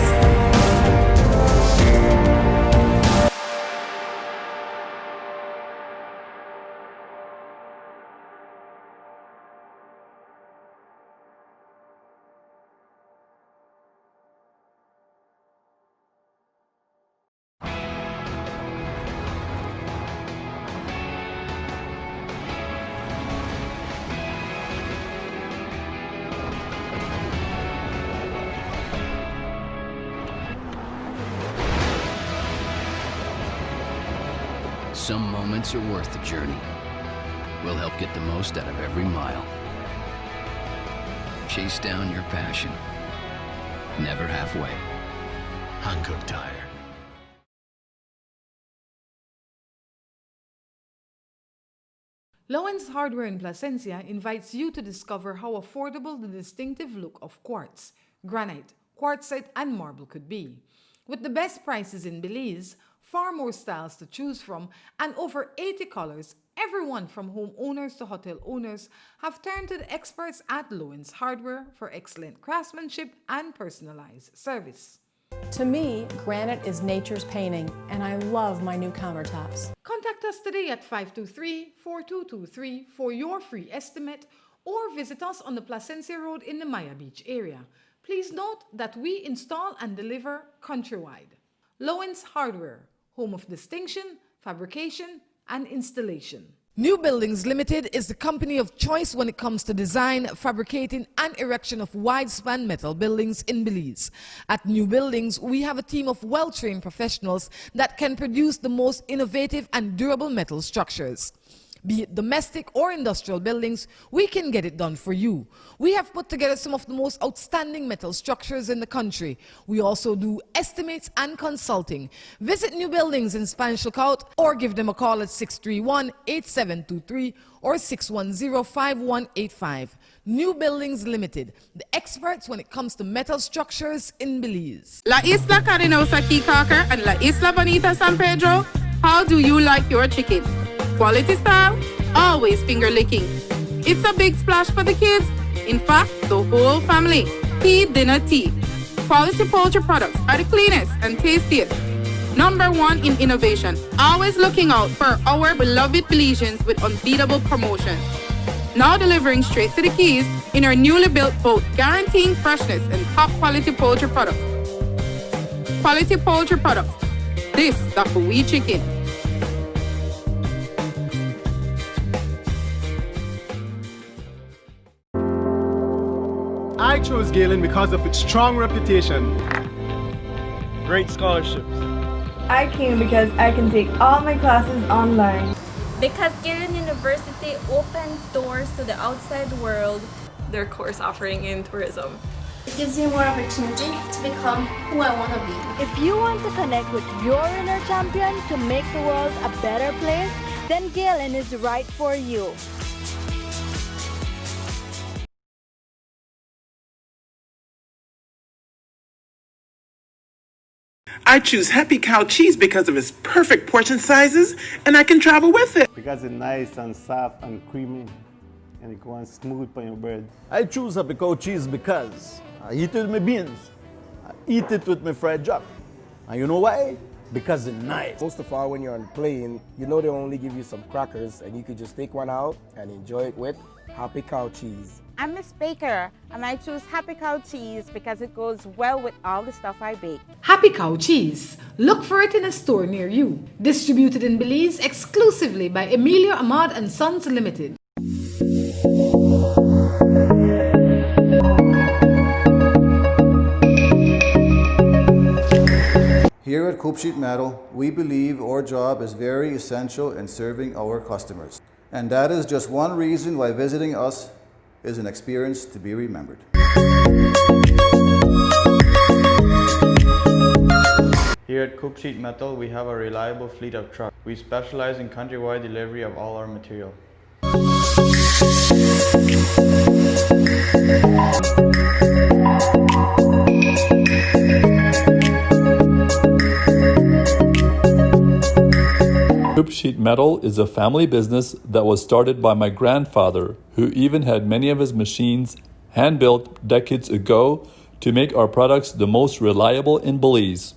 Some moments are worth the journey. We'll help get the most out of every mile. Chase down your passion. Never halfway. Hankook Tire. Lowen's Hardware in Placencia invites you to discover how affordable the distinctive look of quartz, granite, quartzite, and marble could be. With the best prices in Belize, far more styles to choose from, and over 80 colors, everyone from homeowners to hotel owners have turned to the experts at Lowen's Hardware for excellent craftsmanship and personalized service. To me, granite is nature's painting, and I love my new countertops. Contact us today at 523-4223 for your free estimate, or visit us on the Placencia Road in the Maya Beach area. Please note that we install and deliver countrywide. Lowen's Hardware, home of distinction, fabrication, and installation. New Buildings Limited is the company of choice when it comes to design, fabricating, and erection of wide-span metal buildings in Belize. At New Buildings, we have a team of well-trained professionals that can produce the most innovative and durable metal structures. Be it domestic or industrial buildings, we can get it done for you. We have put together some of the most outstanding metal structures in the country. We also do estimates and consulting. Visit New Buildings in Spanish Lookout or give them a call at 631-8723 or 610-5185. New Buildings Limited, the experts when it comes to metal structures in Belize. La Isla Carinosa Key Cocker and La Isla Bonita San Pedro, how do you like your chicken? Quality style, always finger licking. It's a big splash for the kids. In fact, the whole family. Feed dinner tea. Quality poultry products are the cleanest and tastiest. #1 in innovation. Always looking out for our beloved Belizeans with unbeatable promotions. Now delivering straight to the Keys in our newly built boat, guaranteeing freshness and top quality poultry products. Quality poultry products. This the Hawaii chicken. I chose Galen because of its strong reputation. Great scholarships. I came because I can take all my classes online. Because Galen University opens doors to the outside world. Their course offering in tourism. It gives me more opportunity to become who I want to be. If you want to connect with your inner champion to make the world a better place, then Galen is right for you. I choose Happy Cow cheese because of its perfect portion sizes, and I can travel with it. Because it's nice and soft and creamy, and it goes smooth on your bread. I choose Happy Cow cheese because I eat it with my beans. I eat it with my fried jack. And you know why? Because it's nice. Most of all, when you're on the plane, you know they only give you some crackers, and you could just take one out and enjoy it with Happy Cow cheese. I'm Miss Baker, and I choose Happy Cow cheese because it goes well with all the stuff I bake. Happy Cow cheese. Look for it in a store near you. Distributed in Belize exclusively by Emilio Ahmad and Sons Limited. Here at Coupe Sheet Metal, we believe our job is very essential in serving our customers. And that is just one reason why visiting us is an experience to be remembered. Here at Coupe Sheet Metal, we have a reliable fleet of trucks. We specialize in countrywide delivery of all our material. Coupe Sheet Metal is a family business that was started by my grandfather, who even had many of his machines hand-built decades ago to make our products the most reliable in Belize.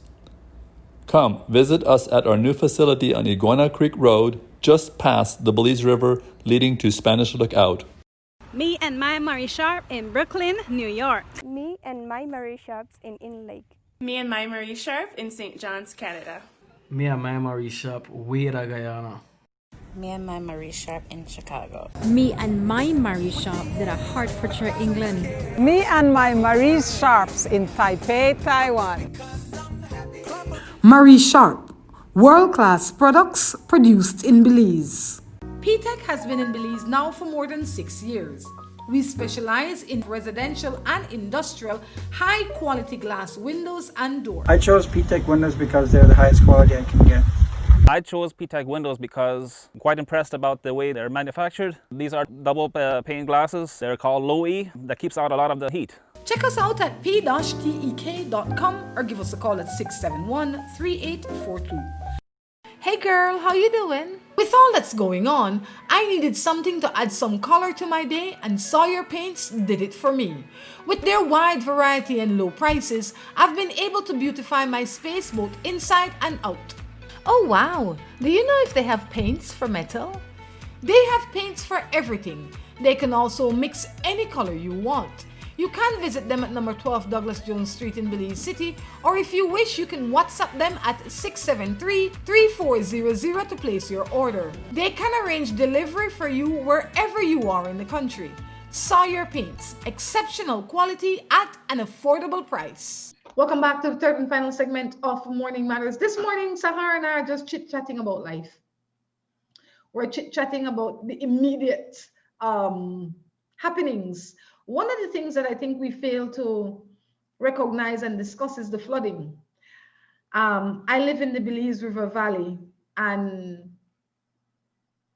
Come visit us at our new facility on Iguana Creek Road, just past the Belize River leading to Spanish Lookout. Me and my Marie Sharp in Brooklyn, New York. Me and my Marie Sharps in Lake. Me and my Marie Sharp in St. John's, Canada. Me and my Marie Shop, Wera, Guyana. Me and my Marie Sharp in Chicago. Me and my Marie Sharp did a Hertfordshire, England. Me and my Marie Sharps in Taipei, Taiwan. Marie Sharp. World-class products produced in Belize. P-Tech has been in Belize now for more than 6 years. We specialize in residential and industrial high-quality glass windows and doors. I chose P-Tech windows because they're the highest quality I can get. I chose P-Tech windows because I'm quite impressed about the way they're manufactured. These are double pane glasses. They're called low E. That keeps out a lot of the heat. Check us out at p-tek.com or give us a call at 671-3842. Hey girl, how you doing? With all that's going on, I needed something to add some color to my day, and Sawyer Paints did it for me. With their wide variety and low prices, I've been able to beautify my space both inside and out. Oh wow, do you know if they have paints for metal? They have paints for everything. They can also mix any color you want. You can visit them at number 12 Douglas Jones Street in Belize City, or if you wish, you can WhatsApp them at 673-3400 to place your order. They can arrange delivery for you wherever you are in the country. Sawyer Paints, exceptional quality at an affordable price. Welcome back to the third and final segment of Morning Matters. This morning, Sahar and I are just chit-chatting about life. We're chit-chatting about the immediate happenings. One of the things that I think we fail to recognize and discuss is the flooding. I live in the Belize River Valley, and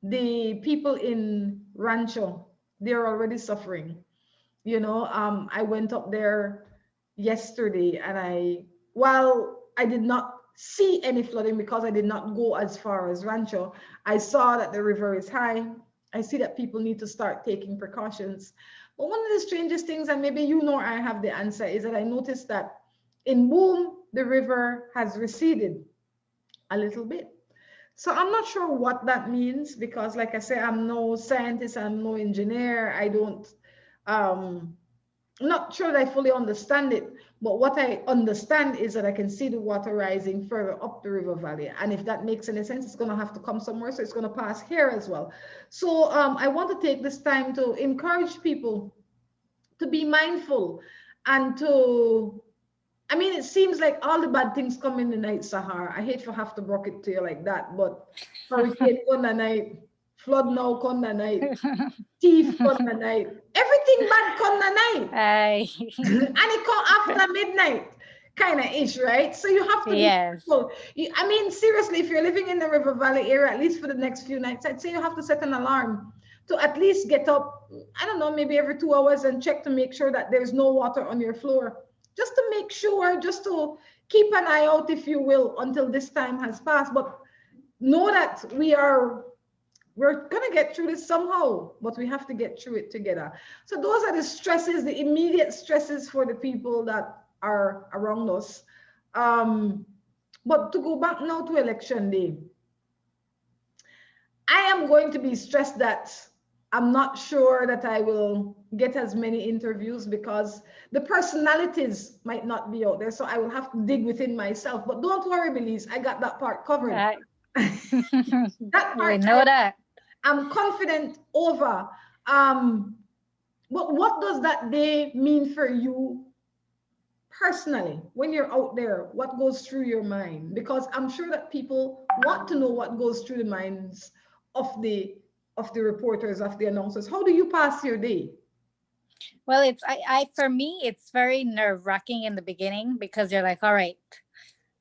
the people in Rancho, they're already suffering. You know, I went up there yesterday, and while I did not see any flooding because I did not go as far as Rancho, I saw that the river is high. I see that people need to start taking precautions. But one of the strangest things, and maybe you know I have the answer, is that I noticed that in Boom, the river has receded a little bit. So I'm not sure what that means because, like I say, I'm no scientist, I'm no engineer. I'm not sure that I fully understand it. But what I understand is that I can see the water rising further up the river valley. And if that makes any sense, it's going to have to come somewhere. So it's going to pass here as well. So I want to take this time to encourage people to be mindful and to, I mean, it seems like all the bad things come in the night, Sahar. I hate to have to broke it to you like that, but Hurricane one night, flood now come the night, thief come the night, everything bad come the night. And it come after midnight, kind of ish, right? So you have to be careful. I mean, seriously, if you're living in the River Valley area, at least for the next few nights, I'd say you have to set an alarm to at least get up, I don't know, maybe every 2 hours and check to make sure that there's no water on your floor. Just to make sure, just to keep an eye out, if you will, until this time has passed. But know that we're gonna get through this somehow, but we have to get through it together. So those are the stresses, the immediate stresses for the people that are around us. But to go back now to election day, I am going to be stressed that I'm not sure that I will get as many interviews because the personalities might not be out there. So I will have to dig within myself. But don't worry, Belize, I got that part covered. That part, we know that. I'm confident over. But what does that day mean for you personally when you're out there? What goes through your mind? Because I'm sure that people want to know what goes through the minds of the reporters, of the announcers. How do you pass your day? Well, it's for me, it's very nerve-wracking in the beginning because you're like, all right,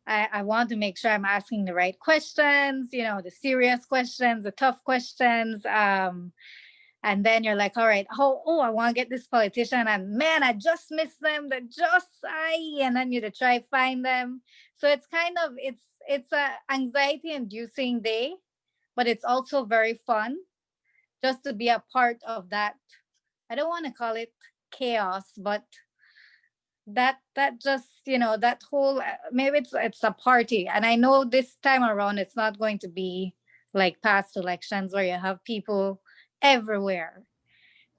I want to make sure I'm asking the right questions, you know, the serious questions, the tough questions. And then you're like, all right, I want to get this politician, and man, I just missed them. And then you to try find them. So it's kind of it's a anxiety-inducing day, but it's also very fun just to be a part of that. I don't want to call it chaos, but that just, you know, that whole, maybe it's a party. And I know this time around it's not going to be like past elections where you have people everywhere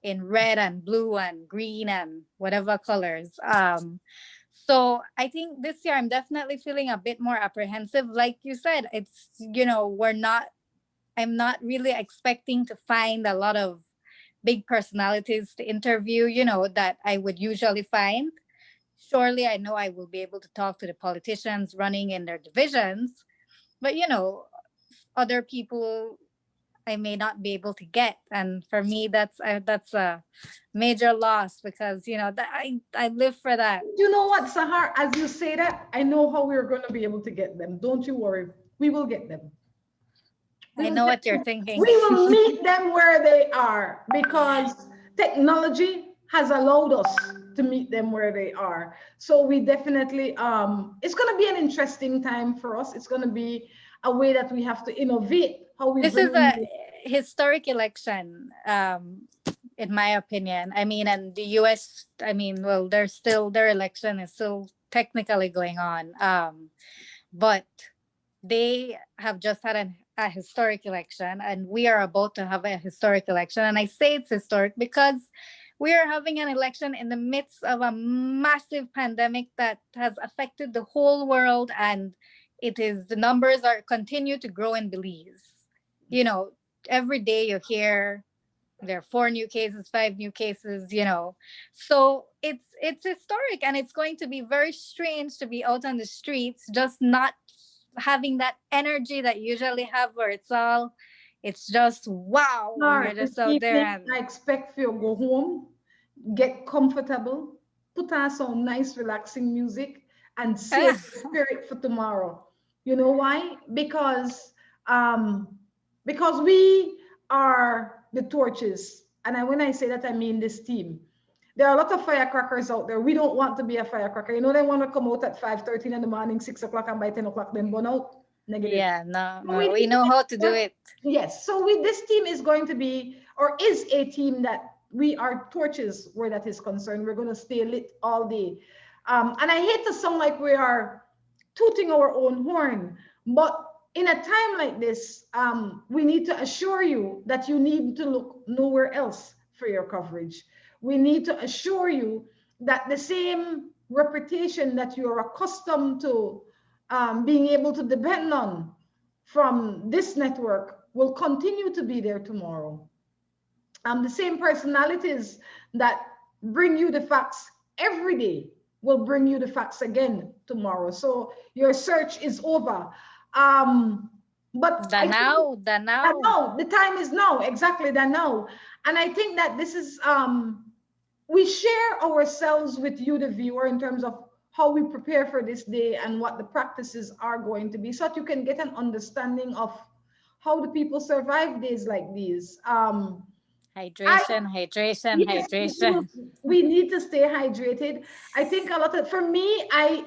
in red and blue and green and whatever colors. So I think this year I'm definitely feeling a bit more apprehensive. Like you said, it's, you know, I'm not really expecting to find a lot of big personalities to interview, you know, that I would usually find. Surely I know I will be able to talk to the politicians running in their divisions, but, you know, other people I may not be able to get. And for me, that's a major loss because, you know, I live for that. You know what, Sahar, as you say that, I know how we're going to be able to get them. Don't you worry. We will get them. I know what you're thinking. We will meet them where they are because technology has allowed us to meet them where they are. So we definitely, it's going to be an interesting time for us. It's going to be a way that we have to innovate. This is a historic election, in my opinion. I mean, and the US, I mean, well, their election is still technically going on. But they have just had a historic election, and we are about to have a historic election. And I say it's historic because we are having an election in the midst of a massive pandemic that has affected the whole world, and the numbers continue to grow in Belize. You know, every day you hear there are 4 new cases, 5 new cases, you know. So it's historic, and it's going to be very strange to be out on the streets, just not having that energy that you usually have where it's just wow. You're just out there. And I expect you to go home, get comfortable, put on some nice relaxing music, and save the spirit for tomorrow. You know why? Because we are the torches. And when I say that, I mean this team. There are a lot of firecrackers out there. We don't want to be a firecracker. You know, they want to come out at 5:13 in the morning, 6 o'clock, and by 10 o'clock, then burn out. Negative. Yeah, no, we know how to do it. Yes. So this team is going to be, or is a team that we are torches where that is concerned. We're going to stay lit all day. And I hate to sound like we are tooting our own horn, but in a time like this, we need to assure you that you need to look nowhere else for your coverage. We need to assure you that the same reputation that you are accustomed to being able to depend on from this network will continue to be there tomorrow. The same personalities that bring you the facts every day will bring you the facts again tomorrow. So your search is over. But the now, the now. now, the time is now, exactly the now. And I think that this is we share ourselves with you, the viewer, in terms of how we prepare for this day and what the practices are going to be, so that you can get an understanding of how the people survive days like these. Hydration. Yes, we need to stay hydrated. I think a lot of, for me, I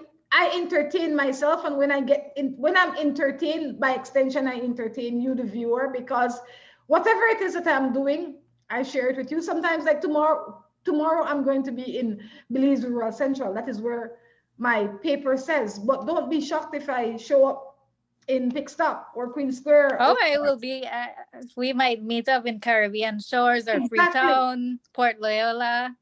entertain myself, and when I'm entertained, by extension, I entertain you, the viewer, because whatever it is that I'm doing, I share it with you. Sometimes, like tomorrow I'm going to be in Belize Rural Central. That is where my paper says. But don't be shocked if I show up in Pickstop or Queen Square. Oh, I will be. We might meet up in Caribbean Shores or Freetown, Port Loyola.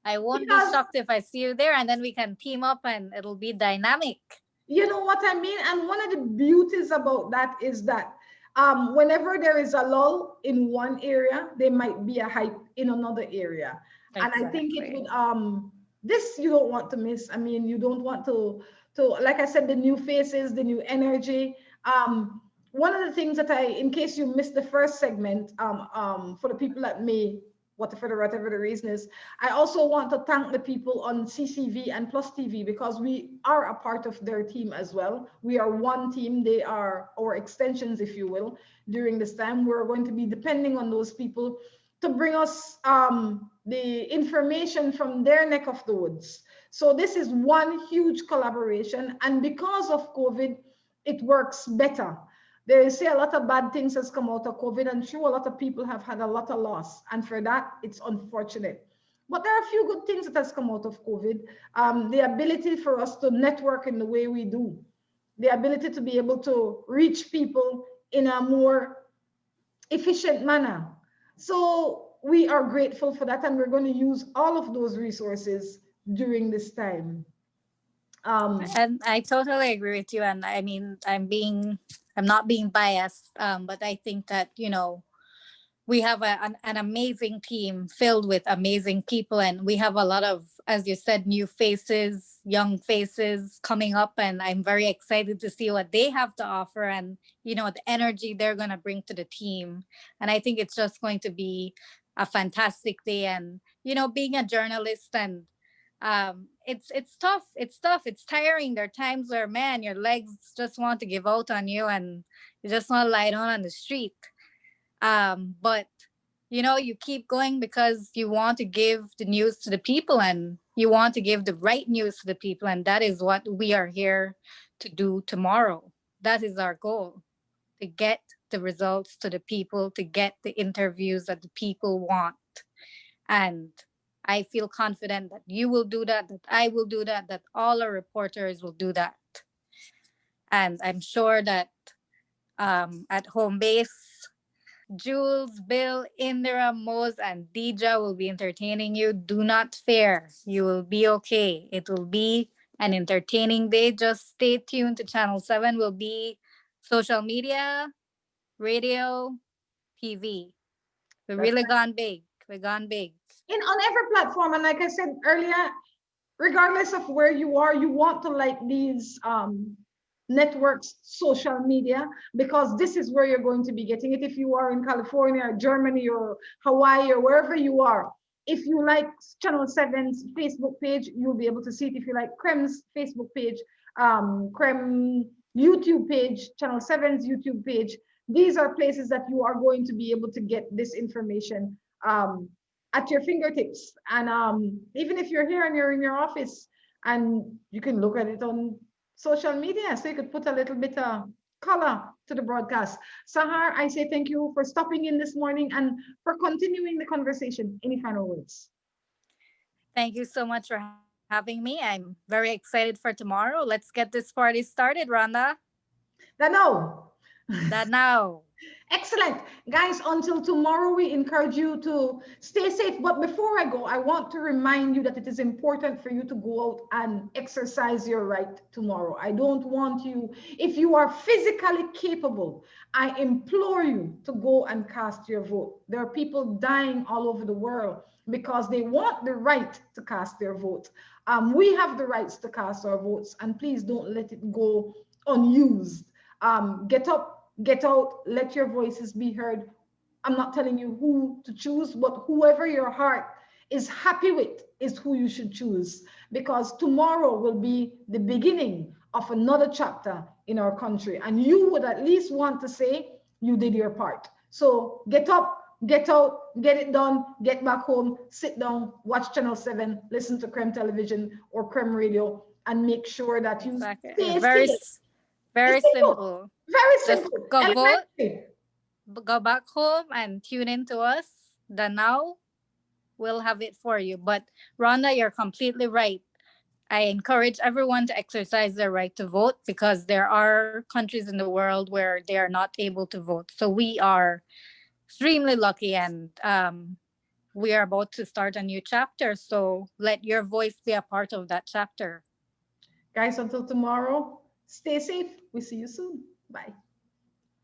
I won't be shocked if I see you there, and then we can team up and it'll be dynamic. You know what I mean? And one of the beauties about that is that whenever there is a lull in one area, there might be a hype in another area. Exactly. And I think it would this you don't want to miss. I mean, you don't want to like I said, the new faces, the new energy. One of the things that in case you missed the first segment, for the people that may, whatever the reason is, I also want to thank the people on CCV and Plus TV, because we are a part of their team as well. We are one team. They are our extensions, if you will. During this time, we're going to be depending on those people to bring us the information from their neck of the woods. So this is one huge collaboration, and because of COVID, it works better. They say a lot of bad things has come out of COVID, and sure, a lot of people have had a lot of loss, and for that, it's unfortunate. But there are a few good things that has come out of COVID. The ability for us to network in the way we do, the ability to be able to reach people in a more efficient manner. So we are grateful for that, and we're going to use all of those resources during this time. And I totally agree with you. And I mean, I'm not being biased, but I think that, we have an amazing team filled with amazing people, and we have a lot of, as you said, new faces, young faces coming up, and I'm very excited to see what they have to offer, and the energy they're going to bring to the team. And I think it's just going to be a fantastic day. And being a journalist, and it's tough, it's tiring. There are times where, man, your legs just want to give out on you, and you just want to lie down on the street. But you keep going because you want to give the news to the people, and you want to give the right news to the people. And that is what we are here to do tomorrow. That is our goal, to get the results to the people, to get the interviews that the people want. And I feel confident that you will do that I will do that all our reporters will do that. And I'm sure that at home base, Jules, Bill, Indira, Mose, and Dija will be entertaining you. Do not fear. You will be okay. It will be an entertaining day. Just stay tuned to Channel 7. Will be social media, radio, TV. We're really gone big. We're gone big. On every platform. And like I said earlier, regardless of where you are, you want to like these networks, social media, because this is where you're going to be getting it. If you are in California or Germany or Hawaii or wherever you are, if you like Channel 7's Facebook page, you'll be able to see it. If you like Crem's Facebook page, Crem YouTube page, Channel 7's YouTube page, these are places that you are going to be able to get this information at your fingertips. And even if you're here and you're in your office, and you can look at it on social media, so you could put a little bit of color to the broadcast. Sahar, I say thank you for stopping in this morning and for continuing the conversation. Any final words? Thank you so much for having me. I'm very excited for tomorrow. Let's get this party started, Rhonda. That now. Excellent. Guys, until tomorrow, we encourage you to stay safe. But before I go, I want to remind you that it is important for you to go out and exercise your right tomorrow. I don't want you, if you are physically capable, I implore you to go and cast your vote. There are people dying all over the world because they want the right to cast their vote. We have the rights to cast our votes, and please don't let it go unused. Get up get out, let your voices be heard. I'm not telling you who to choose, but whoever your heart is happy with is who you should choose, because tomorrow will be the beginning of another chapter in our country, and you would at least want to say you did your part. So get up, get out, get it done, get back home, sit down, watch Channel 7, listen to Creme Television or Creme Radio, and make sure that you stay Very, safe. very It's simple. Very Just simple. go vote, Elementary. go back home and tune in to us. The Now will have it for you. But Rhonda, you're completely right. I encourage everyone to exercise their right to vote, because there are countries in the world where they are not able to vote. So we are extremely lucky, and we are about to start a new chapter. So let your voice be a part of that chapter. Guys, until tomorrow, stay safe. We see you soon. Bye.